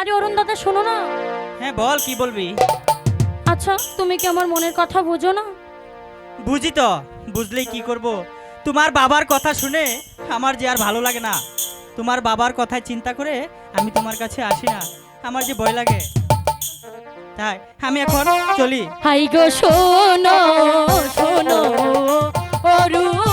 আরে অরুণ দাদা শোনো না। হ্যাঁ বল, কি বলবি? আচ্ছা তুমি কি আমার মনের কথা বোঝো না? বুঝি তো, বুঝলেই কি করব? তোমার বাবার কথা শুনে আমার যে আর ভালো লাগে না। তোমার বাবার কথায় চিন্তা করে আমি তোমার কাছে আসি না, আমার যে ভয় লাগে। তাই আমি এখন চলি। হাই গো শোনো শোনো অরুণ